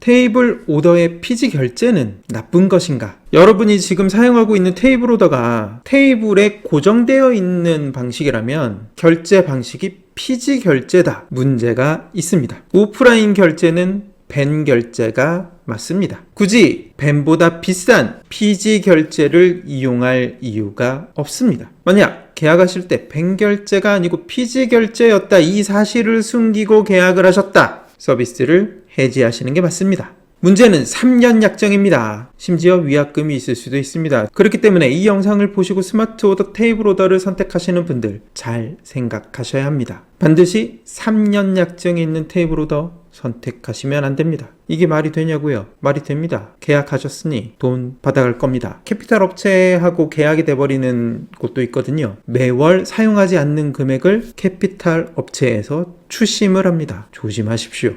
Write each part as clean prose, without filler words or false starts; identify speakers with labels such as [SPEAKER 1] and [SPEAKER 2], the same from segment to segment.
[SPEAKER 1] 테이블 오더의 피지 결제는 나쁜 것인가? 여러분이 지금 사용하고 있는 테이블 오더가 테이블에 고정되어 있는 방식이라면 결제 방식이 피지 결제다. 문제가 있습니다. 오프라인 결제는 벤 결제가 맞습니다. 굳이 벤보다 비싼 피지 결제를 이용할 이유가 없습니다. 만약 계약하실 때 벤 결제가 아니고 피지 결제였다, 이 사실을 숨기고 계약을 하셨다, 서비스를 해지하시는 게 맞습니다. 문제는 3년 약정입니다. 심지어 위약금이 있을 수도 있습니다. 그렇기 때문에 이 영상을 보시고 스마트 오더, 테이블 오더를 선택하시는 분들 잘 생각하셔야 합니다. 반드시 3년 약정이 있는 테이블 오더 선택하시면 안 됩니다. 이게 말이 되냐고요? 말이 됩니다. 계약하셨으니 돈 받아갈 겁니다. 캐피탈 업체하고 계약이 돼버리는 곳도 있거든요. 매월 사용하지 않는 금액을 캐피탈 업체에서 추심을 합니다. 조심하십시오.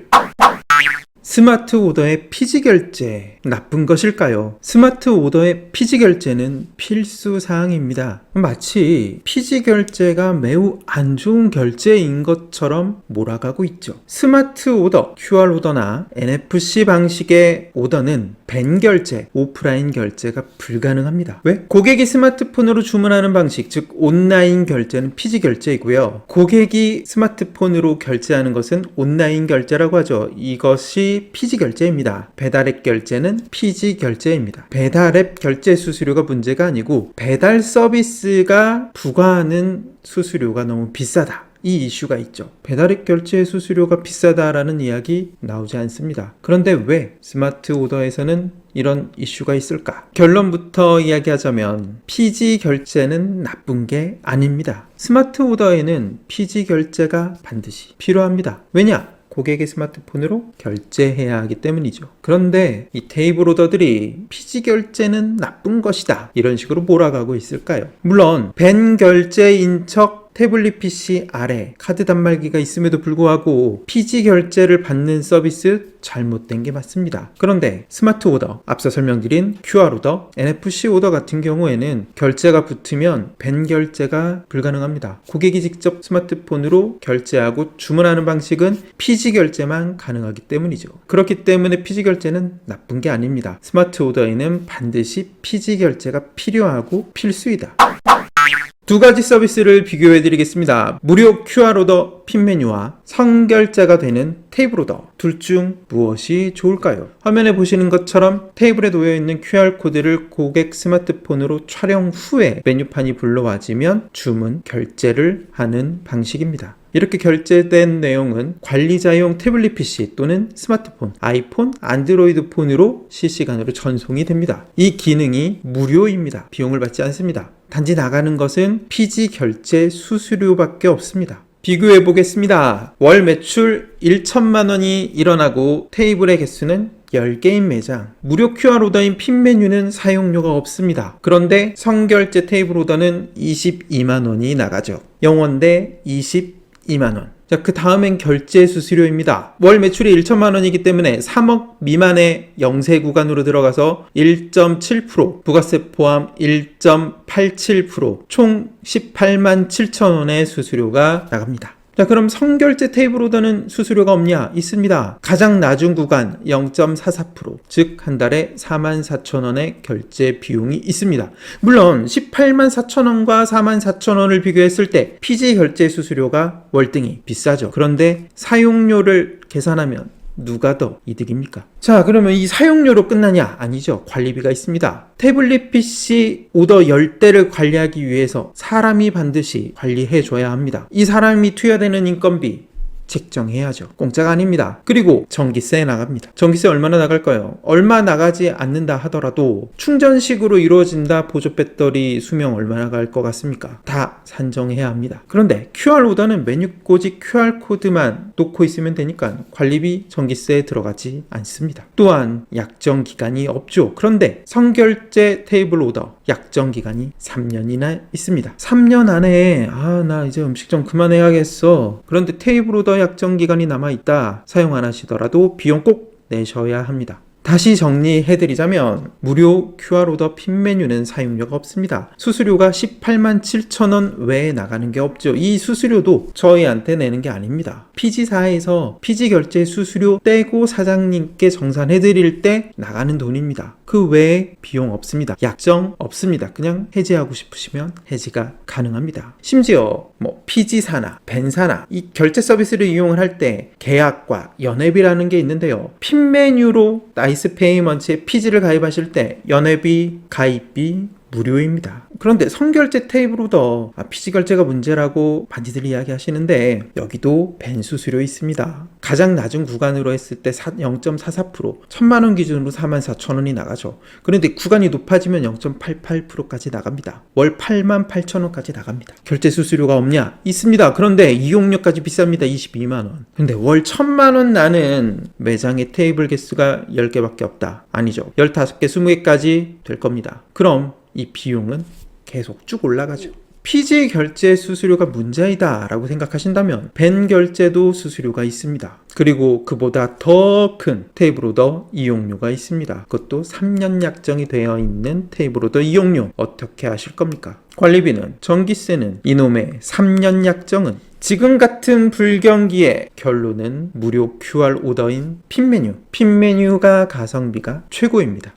[SPEAKER 1] 스마트 오더의 피지 결제, 나쁜 것일까요? 스마트 오더의 피지 결제는 필수 사항입니다. 마치 피지 결제가 매우 안 좋은 결제인 것처럼 몰아가고 있죠. 스마트 오더, QR 오더나 NFC 방식의 오더는 벤 결제, 오프라인 결제가 불가능합니다. 왜? 고객이 스마트폰으로 주문하는 방식, 즉 온라인 결제는 피지 결제이고요. 고객이 스마트폰으로 결제하는 것은 온라인 결제라고 하죠. 이것이 피지 결제입니다. 배달앱 결제는 피지 결제입니다. 배달앱 결제 수수료가 문제가 아니고 배달 서비스가 부과하는 수수료가 너무 비싸다, 이 이슈가 있죠. 배달앱 결제 수수료가 비싸다라는 이야기 나오지 않습니다. 그런데 왜 스마트 오더에서는 이런 이슈가 있을까? 결론부터 이야기하자면 피지 결제는 나쁜 게 아닙니다. 스마트 오더에는 피지 결제가 반드시 필요합니다. 왜냐? 고객의 스마트폰으로 결제해야 하기 때문이죠. 그런데 이 테이블 오더들이 피지 결제는 나쁜 것이다, 이런 식으로 몰아가고 있을까요? 물론 벤 결제인 척 태블릿 PC 아래 카드 단말기가 있음에도 불구하고 피지 결제를 받는 서비스 잘못된 게 맞습니다. 그런데 스마트 오더, 앞서 설명드린 QR 오더, NFC 오더 같은 경우에는 결제가 붙으면 벤 결제가 불가능합니다. 고객이 직접 스마트폰으로 결제하고 주문하는 방식은 피지 결제만 가능하기 때문이죠. 그렇기 때문에 피지 결제는 나쁜 게 아닙니다. 스마트 오더에는 반드시 피지 결제가 필요하고 필수이다. 두 가지 서비스를 비교해 드리겠습니다. 무료 QR 오더 핀 메뉴와 선결제가 되는 테이블 오더, 둘 중 무엇이 좋을까요? 화면에 보시는 것처럼 테이블에 놓여 있는 QR코드를 고객 스마트폰으로 촬영 후에 메뉴판이 불러와지면 주문 결제를 하는 방식입니다. 이렇게 결제된 내용은 관리자용 태블릿 PC 또는 스마트폰, 아이폰, 안드로이드 폰으로 실시간으로 전송이 됩니다. 이 기능이 무료입니다. 비용을 받지 않습니다. 단지 나가는 것은 피지 결제 수수료밖에 없습니다. 비교해 보겠습니다. 월 매출 1천만 원이 일어나고 테이블의 개수는 10개인 매장, 무료 QR 오더인 핀 메뉴는 사용료가 없습니다. 그런데 선결제 테이블 오더는 22만 원이 나가죠. 영원대 22만 원. 자, 그 다음엔 결제 수수료입니다. 월 매출이 1천만 원이기 때문에 3억 미만의 영세 구간으로 들어가서 1.7%, 부가세 포함 1.87%, 총 18만 7천 원의 수수료가 나갑니다. 자, 그럼 선결제 테이블 오더는 수수료가 없냐? 있습니다. 가장 낮은 구간 0.44%, 즉 한 달에 44,000원의 결제 비용이 있습니다. 물론 184,000원과 44,000원을 비교했을 때 피지 결제 수수료가 월등히 비싸죠. 그런데 사용료를 계산하면 누가 더 이득입니까? 자, 그러면 이 사용료로 끝나냐? 아니죠. 관리비가 있습니다. 태블릿 PC 오더 10대를 관리하기 위해서 사람이 반드시 관리해줘야 합니다. 이 사람이 투여되는 인건비 책정해야죠. 공짜가 아닙니다. 그리고 전기세 나갑니다. 전기세 얼마나 나갈까요? 얼마 나가지 않는다 하더라도 충전식으로 이루어진다 보조 배터리 수명 얼마나 갈 것 같습니까? 다 산정해야 합니다. 그런데 QR 오더는 메뉴 꼬지 QR코드만 놓고 있으면 되니까 관리비, 전기세에 들어가지 않습니다. 또한 약정 기간이 없죠. 그런데 선결제 테이블 오더 약정 기간이 3년이나 있습니다. 3년 안에 나 이제 음식 좀 그만해야겠어. 그런데 테이블 오더 약정 기간이 남아있다. 사용 안 하시더라도 비용 꼭 내셔야 합니다. 다시 정리해드리자면 무료 QR 오더 핀 메뉴는 사용료가 없습니다. 수수료가 18만 7천 원 외에 나가는 게 없죠. 이 수수료도 저희한테 내는 게 아닙니다. 피지사에서 피지결제 수수료 떼고 사장님께 정산해드릴 때 나가는 돈입니다. 그 외에 비용 없습니다. 약정 없습니다. 그냥 해지하고 싶으시면 해지가 가능합니다. 심지어 피지사나 벤사나 이 결제 서비스를 이용을 할 때 계약과 연회비라는 게 있는데요. 핀 메뉴로 나이스페이먼츠에 피지를 가입하실 때 연회비, 가입비 무료입니다. 그런데 선결제 테이블로더 피지 결제가 문제라고 많이들 이야기하시는데 여기도 벤 수수료 있습니다. 가장 낮은 구간으로 했을 때 0.44%, 1000만원 기준으로 44,000원이 나가죠. 그런데 구간이 높아지면 0.88%까지 나갑니다. 월 88,000원까지 나갑니다. 결제 수수료가 없냐? 있습니다. 그런데 이용료까지 비쌉니다. 22만원. 근데 월 1000만원 나는 매장의 테이블 개수가 10개밖에 없다. 아니죠. 15개, 20개까지 될 겁니다. 그럼 이 비용은 계속 쭉 올라가죠. 피지 결제 수수료가 문제이다 라고 생각하신다면 벤 결제도 수수료가 있습니다. 그리고 그보다 더 큰 테이블오더 이용료가 있습니다. 그것도 3년 약정이 되어 있는 테이블오더 이용료 어떻게 하실 겁니까? 관리비는, 전기세는, 이놈의 3년 약정은 지금 같은 불경기에 결론은 무료 QR 오더인 핀메뉴. 핀메뉴가 가성비가 최고입니다.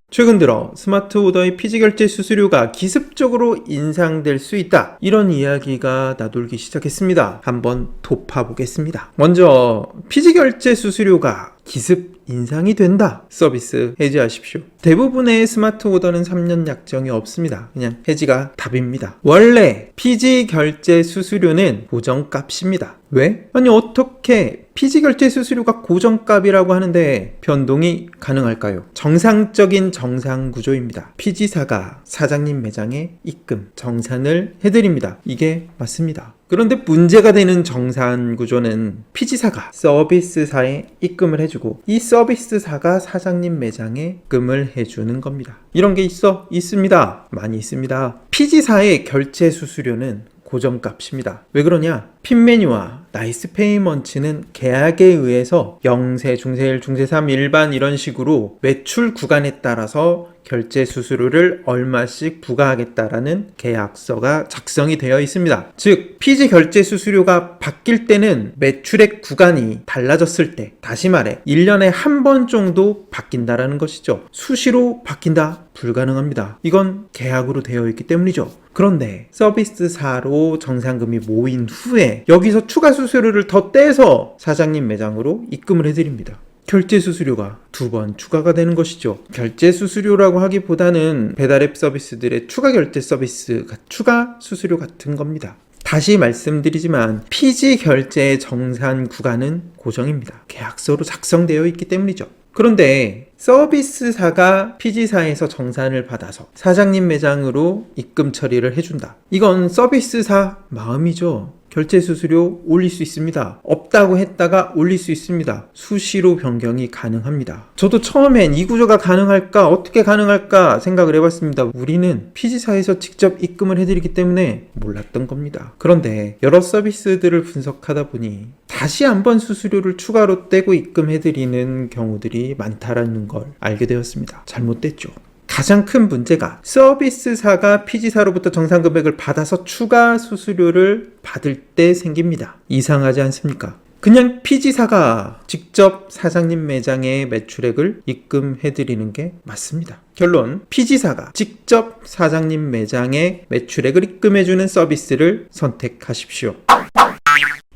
[SPEAKER 1] 최근 들어 스마트 오더의 피지 결제 수수료가 기습적으로 인상될 수 있다. 이런 이야기가 나돌기 시작했습니다. 한번 돋파보겠습니다. 먼저 피지 결제 수수료가 기습 인상이 된다. 서비스 해지하십시오. 대부분의 스마트 오더는 3년 약정이 없습니다. 그냥 해지가 답입니다. 원래 피지 결제 수수료는 고정값입니다. 왜? 아니 어떻게 피지 결제 수수료가 고정값이라고 하는데 변동이 가능할까요? 정상적인 정산 구조입니다. 피지사가 사장님 매장에 입금, 정산을 해드립니다. 이게 맞습니다. 그런데 문제가 되는 정산 구조는 피지사가 서비스사에 입금을 해주고 이 서비스사가 사장님 매장에 입금을 해주는 겁니다. 이런 게 있습니다. 많이 있습니다. 피지사의 결제 수수료는 고정값입니다. 왜 그러냐? 핀메뉴와 나이스페이먼츠는 계약에 의해서 영세, 중세 1, 중세 3, 일반 이런 식으로 매출 구간에 따라서 결제 수수료를 얼마씩 부과하겠다라는 계약서가 작성이 되어 있습니다. 즉, 피지 결제 수수료가 바뀔 때는 매출액 구간이 달라졌을 때, 다시 말해 1년에 한 번 정도 바뀐다라는 것이죠. 수시로 바뀐다? 불가능합니다. 이건 계약으로 되어 있기 때문이죠. 그런데 서비스사로 정산금이 모인 후에 여기서 추가 수수료를 더 떼서 사장님 매장으로 입금을 해드립니다. 결제 수수료가 2번 추가가 되는 것이죠. 결제 수수료라고 하기보다는 배달앱 서비스들의 추가 결제 서비스가 추가 수수료 같은 겁니다. 다시 말씀드리지만 피지 결제의 정산 구간은 고정입니다. 계약서로 작성되어 있기 때문이죠. 그런데 서비스사가 피지사에서 정산을 받아서 사장님 매장으로 입금 처리를 해준다. 이건 서비스사 마음이죠. 결제 수수료 올릴 수 있습니다. 없다고 했다가 올릴 수 있습니다. 수시로 변경이 가능합니다. 저도 처음엔 이 구조가 가능할까? 어떻게 가능할까? 생각을 해봤습니다. 우리는 피지사에서 직접 입금을 해드리기 때문에 몰랐던 겁니다. 그런데 여러 서비스들을 분석하다 보니 다시 한번 수수료를 추가로 떼고 입금해드리는 경우들이 많다라는 걸 알게 되었습니다. 잘못됐죠. 가장 큰 문제가 서비스사가 피지사로부터 정산 금액을 받아서 추가 수수료를 받을 때 생깁니다. 이상하지 않습니까? 그냥 피지사가 직접 사장님 매장의 매출액을 입금해드리는 게 맞습니다. 결론, 피지사가 직접 사장님 매장의 매출액을 입금해주는 서비스를 선택하십시오.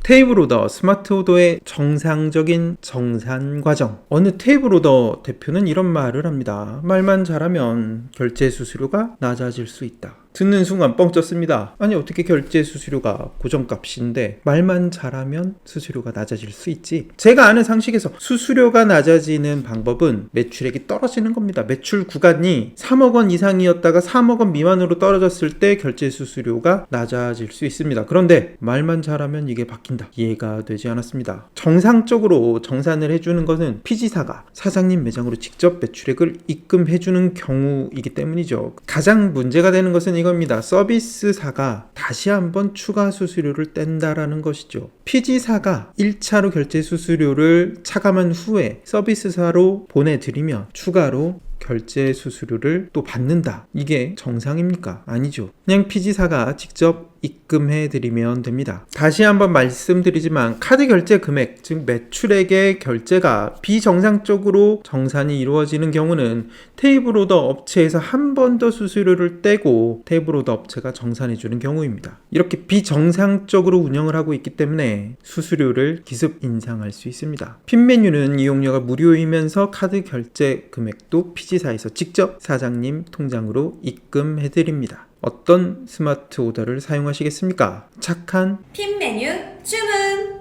[SPEAKER 1] 테이블 오더, 스마트 오더의 정상적인 정산 과정. 어느 테이블 오더 대표는 이런 말을 합니다. 말만 잘하면 결제 수수료가 낮아질 수 있다. 듣는 순간 뻥 쪘습니다. 아니 어떻게 결제 수수료가 고정값인데 말만 잘하면 수수료가 낮아질 수 있지? 제가 아는 상식에서 수수료가 낮아지는 방법은 매출액이 떨어지는 겁니다. 매출 구간이 3억 원 이상이었다가 3억 원 미만으로 떨어졌을 때 결제 수수료가 낮아질 수 있습니다. 그런데 말만 잘하면 이게 바뀐다. 이해가 되지 않았습니다. 정상적으로 정산을 해주는 것은 피지사가 사장님 매장으로 직접 매출액을 입금해주는 경우이기 때문이죠. 가장 문제가 되는 것은 이겁니다. 서비스사가 다시 한번 추가 수수료를 뗀다라는 것이죠. 피지사가 1차로 결제 수수료를 차감한 후에 서비스사로 보내드리면 추가로 결제 수수료를 또 받는다. 이게 정상입니까? 아니죠. 그냥 피지사가 직접 입금해 드리면 됩니다. 다시 한번 말씀드리지만 카드 결제 금액, 즉 매출액의 결제가 비정상적으로 정산이 이루어지는 경우는 테이블 오더 업체에서 한 번 더 수수료를 떼고 테이블 오더 업체가 정산해 주는 경우입니다. 이렇게 비정상적으로 운영을 하고 있기 때문에 수수료를 기습 인상할 수 있습니다. 핀 메뉴는 이용료가 무료이면서 카드 결제 금액도 피지사에서 직접 사장님 통장으로 입금해 드립니다. 어떤 스마트 오더를 사용하시겠습니까? 착한
[SPEAKER 2] 핀 메뉴 주문.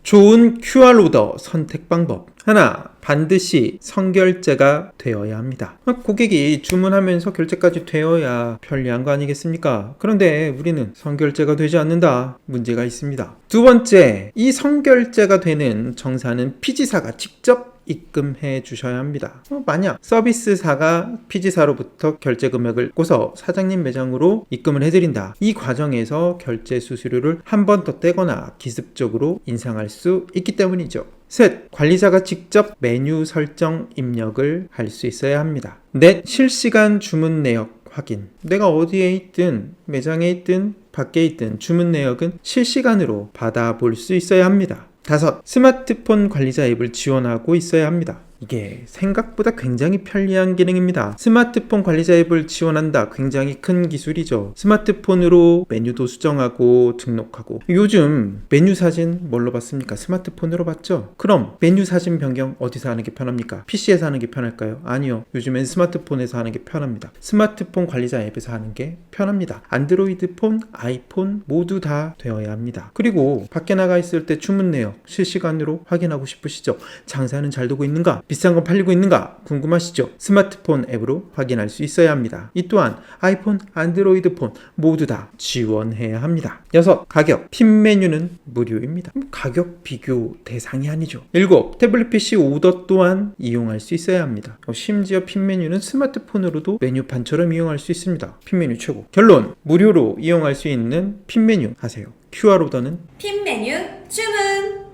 [SPEAKER 1] 좋은 QR 오더 선택 방법. 하나, 반드시 선결제가 되어야 합니다. 고객이 주문하면서 결제까지 되어야 편리한 거 아니겠습니까? 그런데 우리는 선결제가 되지 않는다. 문제가 있습니다. 두 번째, 이 선결제가 되는 정산은 피지사가 직접 입금해 주셔야 합니다. 만약 서비스사가 피지사로부터 결제 금액을 꿔서 사장님 매장으로 입금을 해드린다. 이 과정에서 결제 수수료를 한 번 더 떼거나 기습적으로 인상할 수 있기 때문이죠. 셋, 관리자가 직접 메뉴 설정 입력을 할 수 있어야 합니다. 넷, 실시간 주문 내역 확인. 내가 어디에 있든 매장에 있든 밖에 있든 주문 내역은 실시간으로 받아볼 수 있어야 합니다. 다섯, 스마트폰 관리자 앱을 지원하고 있어야 합니다. 이게 생각보다 굉장히 편리한 기능입니다. 스마트폰 관리자 앱을 지원한다. 굉장히 큰 기술이죠. 스마트폰으로 메뉴도 수정하고 등록하고. 요즘 메뉴 사진 뭘로 봤습니까? 스마트폰으로 봤죠? 그럼 메뉴 사진 변경 어디서 하는 게 편합니까? PC에서 하는 게 편할까요? 아니요. 요즘엔 스마트폰에서 하는 게 편합니다. 스마트폰 관리자 앱에서 하는 게 편합니다. 안드로이드 폰, 아이폰 모두 다 되어야 합니다. 그리고 밖에 나가 있을 때 주문 내역 실시간으로 확인하고 싶으시죠? 장사는 잘 되고 있는가? 비싼 건 팔리고 있는가 궁금하시죠? 스마트폰 앱으로 확인할 수 있어야 합니다. 이 또한 아이폰, 안드로이드 폰 모두 다 지원해야 합니다. 6. 가격. 핀 메뉴는 무료입니다. 가격 비교 대상이 아니죠. 7. 태블릿 PC 오더 또한 이용할 수 있어야 합니다. 심지어 핀 메뉴는 스마트폰으로도 메뉴판처럼 이용할 수 있습니다. 핀 메뉴 최고. 결론. 무료로 이용할 수 있는 핀 메뉴 하세요. QR 오더는
[SPEAKER 2] 핀 메뉴 주문.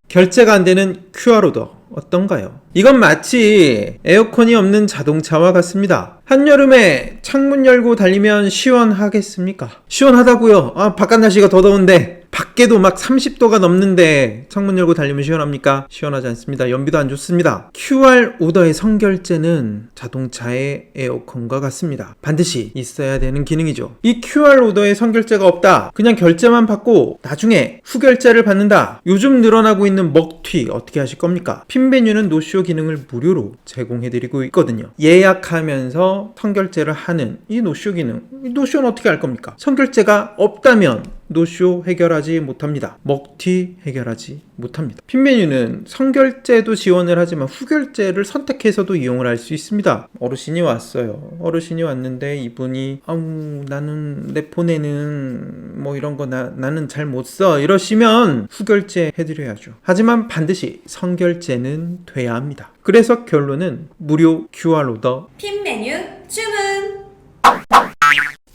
[SPEAKER 1] 결제가 안 되는 QR 오더 어떤가요? 이건 마치 에어컨이 없는 자동차와 같습니다. 한여름에 창문 열고 달리면 시원하겠습니까? 시원하다고요. 바깥 날씨가 더 더운데 밖에도 막 30도가 넘는데 창문 열고 달리면 시원합니까? 시원하지 않습니다. 연비도 안 좋습니다. QR 오더의 선결제는 자동차의 에어컨과 같습니다. 반드시 있어야 되는 기능이죠. 이 QR 오더의 선결제가 없다. 그냥 결제만 받고 나중에 후결제를 받는다. 요즘 늘어나고 있는 먹튀 어떻게 하실 겁니까? 핀 메뉴는 노쇼 기능을 무료로 제공해드리고 있거든요. 예약하면서 선결제를 하는 이 노쇼 기능. 이 노쇼는 어떻게 할 겁니까? 선결제가 없다면 노쇼 해결하지 못합니다. 먹튀 해결하지 못합니다. 핀 메뉴는 선결제도 지원을 하지만 후결제를 선택해서도 이용을 할 수 있습니다. 어르신이 왔어요. 어르신이 왔는데 이분이 나는 내 폰에는 뭐 이런 거 나는 잘 못 써 이러시면 후결제 해드려야죠. 하지만 반드시 선결제는 돼야 합니다. 그래서 결론은 무료 QR 오더
[SPEAKER 2] 핀 메뉴 주문.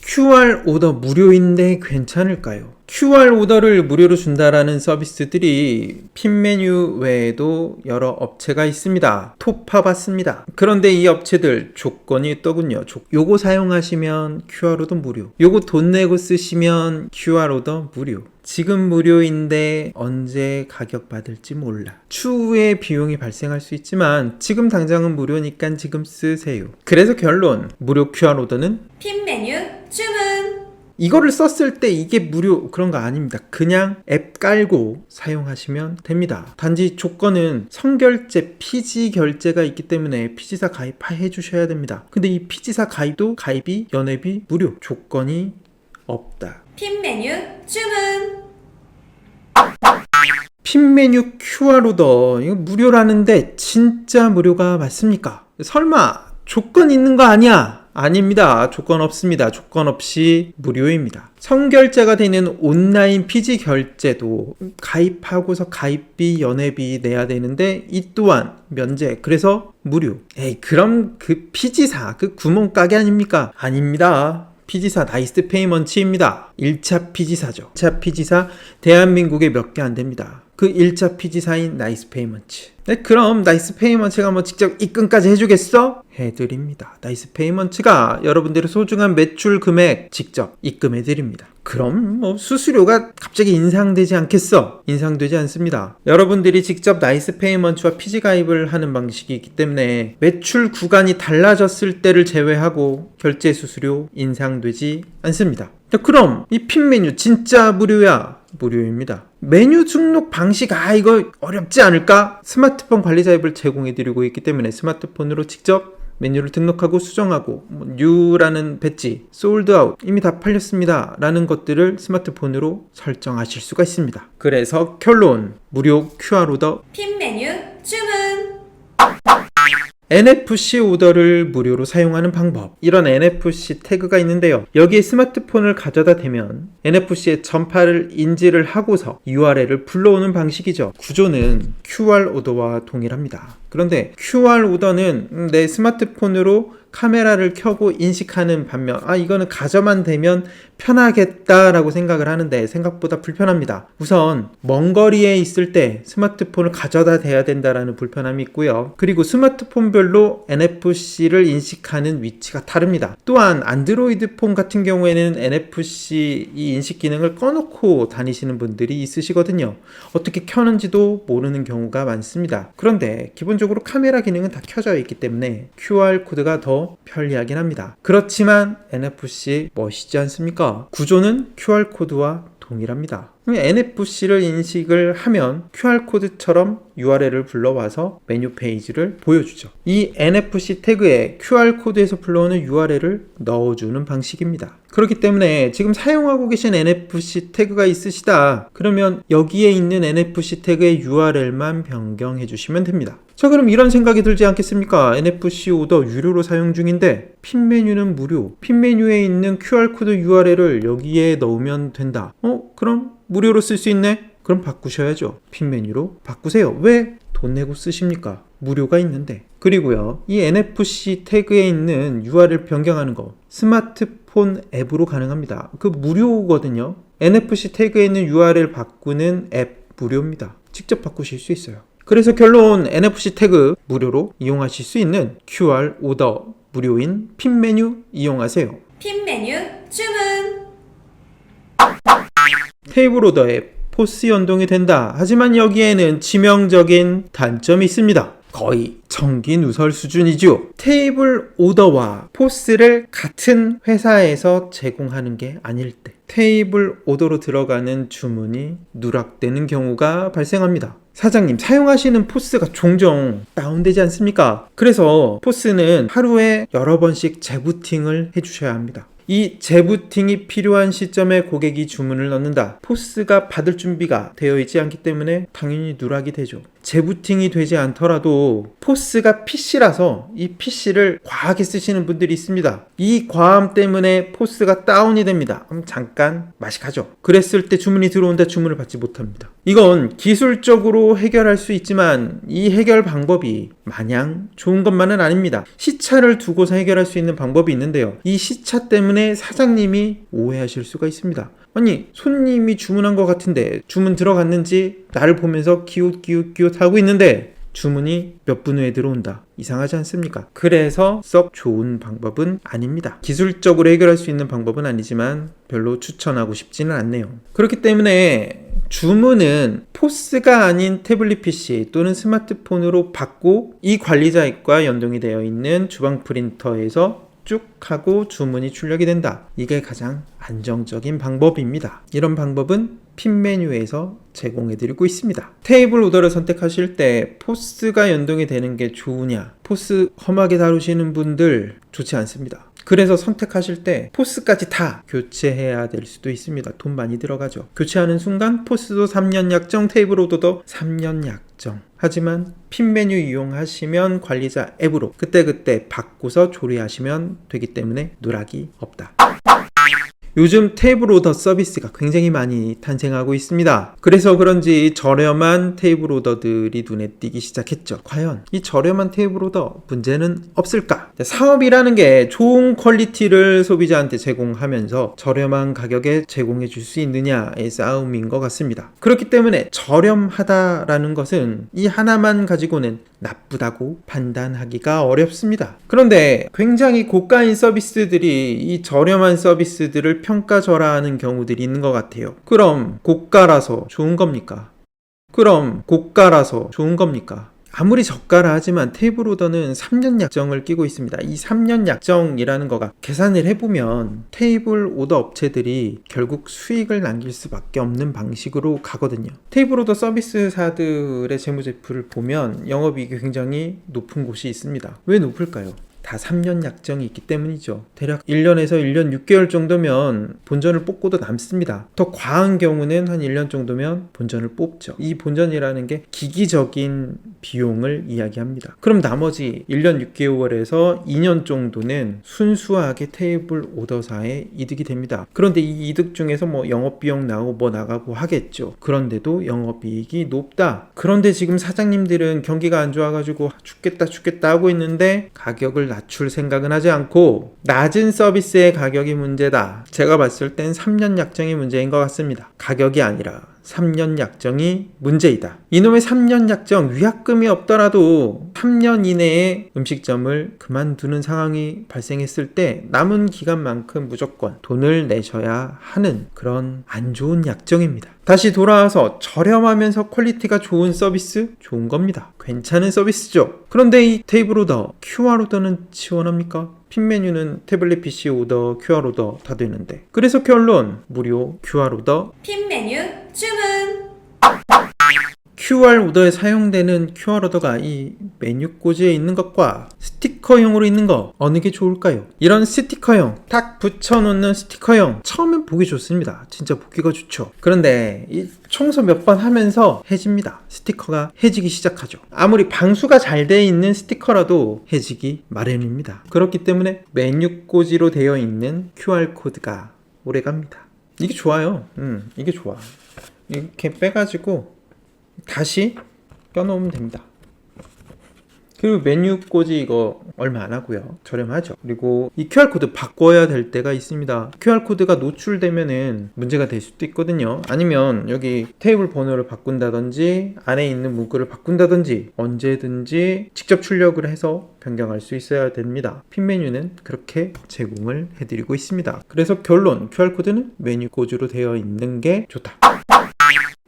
[SPEAKER 1] QR 오더 무료인데 괜찮을까요? QR 오더를 무료로 준다라는 서비스들이 핀 메뉴 외에도 여러 업체가 있습니다. 톱파봤습니다. 그런데 이 업체들 조건이 있더군요. 요거 사용하시면 QR 오더 무료. 요거 돈 내고 쓰시면 QR 오더 무료. 지금 무료인데 언제 가격 받을지 몰라. 추후에 비용이 발생할 수 있지만 지금 당장은 무료니까 지금 쓰세요. 그래서 결론, 무료 QR 오더는
[SPEAKER 2] 핀 메뉴 주문.
[SPEAKER 1] 이거를 썼을 때 이게 무료 그런 거 아닙니다. 그냥 앱 깔고 사용하시면 됩니다. 단지 조건은 선결제 피지 결제가 있기 때문에 피지사 가입해 주셔야 됩니다. 근데 이 피지사 가입도 가입이 연회비 무료. 조건이 없다.
[SPEAKER 2] 핀 메뉴 주문.
[SPEAKER 1] 핀 메뉴 QR 오더 이거 무료라는데 진짜 무료가 맞습니까? 설마 조건 있는 거 아니야? 아닙니다. 조건 없습니다. 조건 없이 무료입니다. 선결제가 되는 온라인 피지 결제도 가입하고서 가입비, 연회비 내야 되는데 이 또한 면제. 그래서 무료. 그럼 그 피지사 그 구멍가게 아닙니까? 아닙니다. 피지사 나이스 페이먼츠입니다. 1차 피지사죠. 1차 피지사 대한민국에 몇 개 안 됩니다. 그 1차 피지사인 나이스 페이먼츠. 네, 그럼 나이스 페이먼트가 뭐 직접 입금까지 해주겠어? 해드립니다. 나이스 페이먼트가 여러분들의 소중한 매출 금액 직접 입금해드립니다. 그럼 뭐 수수료가 갑자기 인상되지 않겠어? 인상되지 않습니다. 여러분들이 직접 나이스 페이먼트와 피지 가입을 하는 방식이 있기 때문에 매출 구간이 달라졌을 때를 제외하고 결제 수수료 인상되지 않습니다. 자, 그럼 이 핀 메뉴 진짜 무료야? 무료입니다. 메뉴 등록 방식 이거 어렵지 않을까? 스마트폰 관리자 앱을 제공해드리고 있기 때문에 스마트폰으로 직접 메뉴를 등록하고 수정하고 뉴라는 배지, 솔드아웃, 이미 다 팔렸습니다 라는 것들을 스마트폰으로 설정하실 수가 있습니다. 그래서 결론, 무료 QR 오더
[SPEAKER 2] 핀 메뉴 주문.
[SPEAKER 1] NFC 오더를 무료로 사용하는 방법. 이런 NFC 태그가 있는데요. 여기에 스마트폰을 가져다 대면 NFC의 전파를 인지를 하고서 URL을 불러오는 방식이죠. 구조는 QR 오더와 동일합니다. 그런데 QR 오더는 내 스마트폰으로 카메라를 켜고 인식하는 반면 이거는 가져만 되면 편하겠다라고 생각을 하는데 생각보다 불편합니다. 우선 먼 거리에 있을 때 스마트폰을 가져다 대야 된다라는 불편함이 있고요. 그리고 스마트폰별로 NFC를 인식하는 위치가 다릅니다. 또한 안드로이드 폰 같은 경우에는 NFC 이 인식 기능을 꺼놓고 다니시는 분들이 있으시거든요. 어떻게 켜는지도 모르는 경우가 많습니다. 그런데 기본적으로 카메라 기능은 다 켜져 있기 때문에 QR 코드가 더 편리하긴 합니다. 그렇지만 NFC 멋있지 않습니까? 구조는 QR 코드와 동일합니다. NFC를 인식을 하면 QR코드처럼 URL을 불러와서 메뉴 페이지를 보여주죠. 이 NFC 태그에 QR코드에서 불러오는 URL을 넣어주는 방식입니다. 그렇기 때문에 지금 사용하고 계신 NFC 태그가 있으시다. 그러면 여기에 있는 NFC 태그의 URL만 변경해 주시면 됩니다. 자, 그럼 이런 생각이 들지 않겠습니까? NFC 오더 유료로 사용 중인데 핀 메뉴는 무료. 핀 메뉴에 있는 QR코드 URL을 여기에 넣으면 된다. 그럼 무료로 쓸 수 있네? 그럼 바꾸셔야죠. 핀 메뉴로 바꾸세요. 왜 돈 내고 쓰십니까? 무료가 있는데. 그리고요, 이 NFC 태그에 있는 URL 변경하는 거 스마트폰 앱으로 가능합니다. 그 무료거든요. NFC 태그에 있는 URL 바꾸는 앱 무료입니다. 직접 바꾸실 수 있어요. 그래서 결론, NFC 태그 무료로 이용하실 수 있는 QR 오더 무료인 핀 메뉴 이용하세요.
[SPEAKER 2] 핀 메뉴 주문.
[SPEAKER 1] 테이블 오더에 포스 연동이 된다. 하지만 여기에는 치명적인 단점이 있습니다. 거의 청기 누설 수준이죠. 테이블 오더와 포스를 같은 회사에서 제공하는 게 아닐 때 테이블 오더로 들어가는 주문이 누락되는 경우가 발생합니다. 사장님, 사용하시는 포스가 종종 다운되지 않습니까? 그래서 포스는 하루에 여러 번씩 재부팅을 해주셔야 합니다. 이 재부팅이 필요한 시점에 고객이 주문을 넣는다. 포스가 받을 준비가 되어 있지 않기 때문에 당연히 누락이 되죠. 재부팅이 되지 않더라도 포스가 PC라서 이 PC를 과하게 쓰시는 분들이 있습니다. 이 과함 때문에 포스가 다운이 됩니다. 그럼 잠깐 맛이 가죠. 그랬을 때 주문이 들어온다, 주문을 받지 못합니다. 이건 기술적으로 해결할 수 있지만 이 해결 방법이 마냥 좋은 것만은 아닙니다. 시차를 두고서 해결할 수 있는 방법이 있는데요. 이 시차 때문에 사장님이 오해하실 수가 있습니다. 아니, 손님이 주문한 것 같은데 주문 들어갔는지 나를 보면서 기웃기웃 하고 있는데 주문이 몇 분 후에 들어온다. 이상하지 않습니까? 그래서 썩 좋은 방법은 아닙니다. 기술적으로 해결할 수 있는 방법은 아니지만 별로 추천하고 싶지는 않네요. 그렇기 때문에 주문은 포스가 아닌 태블릿 PC 또는 스마트폰으로 받고 이 관리자 앱과 연동이 되어 있는 주방 프린터에서 쭉 하고 주문이 출력이 된다. 이게 가장 안정적인 방법입니다. 이런 방법은 핀 메뉴에서 제공해드리고 있습니다. 테이블 오더를 선택하실 때 포스가 연동이 되는 게 좋으냐? 포스 험하게 다루시는 분들 좋지 않습니다. 그래서 선택하실 때 포스까지 다 교체해야 될 수도 있습니다. 돈 많이 들어가죠. 교체하는 순간 포스도 3년 약정, 테이블 오더도 3년 약정. 하지만 핀 메뉴 이용하시면 관리자 앱으로 그때그때 바꾸서 조리하시면 되기 때문에 누락이 없다. 요즘 테이블 오더 서비스가 굉장히 많이 탄생하고 있습니다. 그래서 그런지 저렴한 테이블 오더들이 눈에 띄기 시작했죠. 과연 이 저렴한 테이블 오더 문제는 없을까? 사업이라는 게 좋은 퀄리티를 소비자한테 제공하면서 저렴한 가격에 제공해 줄 수 있느냐의 싸움인 것 같습니다. 그렇기 때문에 저렴하다라는 것은 이 하나만 가지고는 나쁘다고 판단하기가 어렵습니다. 그런데 굉장히 고가인 서비스들이 이 저렴한 서비스들을 평가절하하는 경우들이 있는 것 같아요. 그럼 고가라서 좋은 겁니까? 아무리 저가라 하지만 테이블 오더는 3년 약정을 끼고 있습니다. 이 3년 약정이라는 거가 계산을 해보면 테이블 오더 업체들이 결국 수익을 남길 수밖에 없는 방식으로 가거든요. 테이블 오더 서비스사들의 재무제표를 보면 영업이익이 굉장히 높은 곳이 있습니다. 왜 높을까요? 다 3년 약정이 있기 때문이죠. 대략 1년에서 1년 6개월 정도면 본전을 뽑고도 남습니다. 더 과한 경우는 한 1년 정도면 본전을 뽑죠. 이 본전이라는 게 기기적인 비용을 이야기합니다. 그럼 나머지 1년 6개월에서 2년 정도는 순수하게 테이블 오더사의 이득이 됩니다. 그런데 이 이득 중에서 뭐 영업비용 나오고 뭐 나가고 하겠죠. 그런데도 영업이익이 높다. 그런데 지금 사장님들은 경기가 안 좋아가지고 죽겠다 하고 있는데 가격을 낮출 생각은 하지 않고 낮은 서비스의 가격이 문제다. 제가 봤을 땐 3년 약정이 문제인 것 같습니다. 가격이 아니라 3년 약정이 문제이다. 이놈의 3년 약정, 위약금이 없더라도 3년 이내에 음식점을 그만두는 상황이 발생했을 때 남은 기간만큼 무조건 돈을 내셔야 하는 그런 안 좋은 약정입니다. 다시 돌아와서 저렴하면서 퀄리티가 좋은 서비스? 좋은 겁니다. 괜찮은 서비스죠. 그런데 이 테이블 오더, QR 오더는 지원합니까? 핀 메뉴는 태블릿 PC 오더, QR 오더 다 되는데. 그래서 결론, 무료 QR 오더
[SPEAKER 2] 핀 메뉴 주문.
[SPEAKER 1] QR 오더에 사용되는 QR 오더가 이 메뉴 꽂이에 있는 것과 스티커형으로 있는 거 어느 게 좋을까요? 이런 스티커형, 딱 붙여놓는 스티커형 처음엔 보기 좋습니다. 진짜 보기가 좋죠. 그런데 이 청소 몇 번 하면서 해집니다. 스티커가 해지기 시작하죠. 아무리 방수가 잘 돼 있는 스티커라도 해지기 마련입니다. 그렇기 때문에 메뉴 꽂이로 되어 있는 QR 코드가 오래갑니다. 이게 좋아요. 이게 좋아. 이렇게 빼가지고 다시 껴놓으면 됩니다. 그리고 메뉴 꽂이 이거 얼마 안 하고요. 저렴하죠. 그리고 이 QR코드 바꿔야 될 때가 있습니다. QR코드가 노출되면은 문제가 될 수도 있거든요. 아니면 여기 테이블 번호를 바꾼다든지 안에 있는 문구를 바꾼다든지 언제든지 직접 출력을 해서 변경할 수 있어야 됩니다. 핀 메뉴는 그렇게 제공을 해드리고 있습니다. 그래서 결론, QR코드는 메뉴 꽂이로 되어 있는 게 좋다.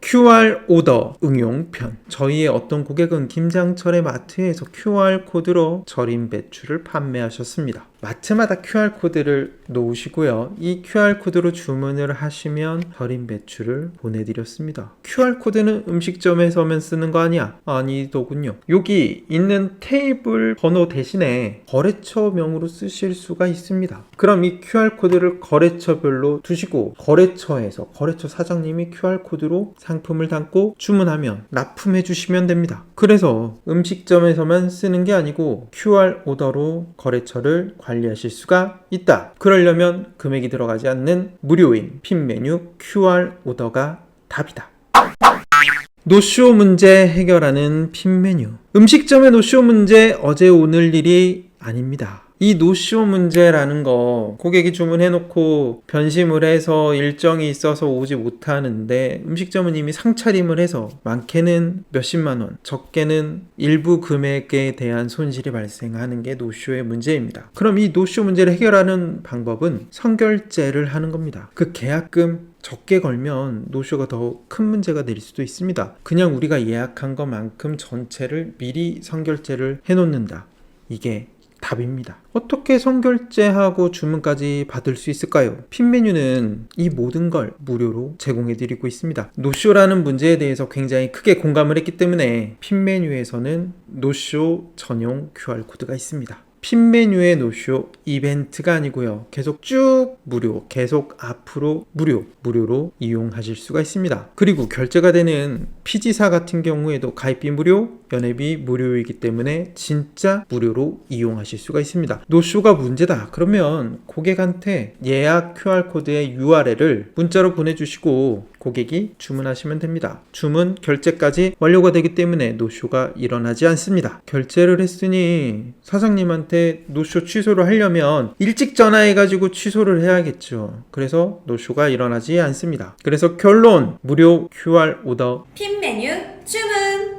[SPEAKER 1] QR 오더 응용편. 저희의 어떤 고객은 김장철의 마트에서 QR 코드로 절임 배추를 판매하셨습니다. 마트마다 QR 코드를 놓으시고요. 이 QR 코드로 주문을 하시면 절임 배추를 보내드렸습니다. QR 코드는 음식점에서만 쓰는 거 아니야? 아니더군요. 여기 있는 테이블 번호 대신에 거래처명으로 쓰실 수가 있습니다. 그럼 이 QR 코드를 거래처별로 두시고 거래처에서 거래처 사장님이 QR 코드로 상품을 담고 주문하면 납품해 주시면 됩니다. 그래서 음식점에서만 쓰는 게 아니고 QR 오더로 거래처를 관리하실 수가 있다. 그러려면 금액이 들어가지 않는 무료인 핀 메뉴 QR 오더가 답이다. 노쇼 문제 해결하는 핀 메뉴. 음식점의 노쇼 문제 어제 오늘 일이 아닙니다. 이 노쇼 문제라는 거 고객이 주문해놓고 변심을 해서 일정이 있어서 오지 못하는데 음식점은 이미 상차림을 해서 많게는 몇십만 원, 적게는 일부 금액에 대한 손실이 발생하는 게 노쇼의 문제입니다. 그럼 이 노쇼 문제를 해결하는 방법은 선결제를 하는 겁니다. 그 계약금 적게 걸면 노쇼가 더 큰 문제가 될 수도 있습니다. 그냥 우리가 예약한 것만큼 전체를 미리 선결제를 해놓는다. 이게 답입니다. 어떻게 선결제하고 주문까지 받을 수 있을까요? 핀 메뉴는 이 모든 걸 무료로 제공해드리고 있습니다. 노쇼라는 문제에 대해서 굉장히 크게 공감을 했기 때문에 핀 메뉴에서는 노쇼 전용 QR코드가 있습니다. 핀 메뉴의 노쇼 이벤트가 아니고요. 계속 쭉 무료, 계속 앞으로 무료로 이용하실 수가 있습니다. 그리고 결제가 되는 피지사 같은 경우에도 가입비 무료, 연회비 무료이기 때문에 진짜 무료로 이용하실 수가 있습니다. 노쇼가 문제다. 그러면 고객한테 예약 QR코드의 URL을 문자로 보내주시고 고객이 주문하시면 됩니다. 주문, 결제까지 완료가 되기 때문에 노쇼가 일어나지 않습니다. 결제를 했으니 사장님한테 노쇼 취소를 하려면 일찍 전화해가지고 취소를 해야겠죠. 그래서 노쇼가 일어나지 않습니다. 그래서 결론, 무료 QR 오더
[SPEAKER 2] 핀 메뉴 주문.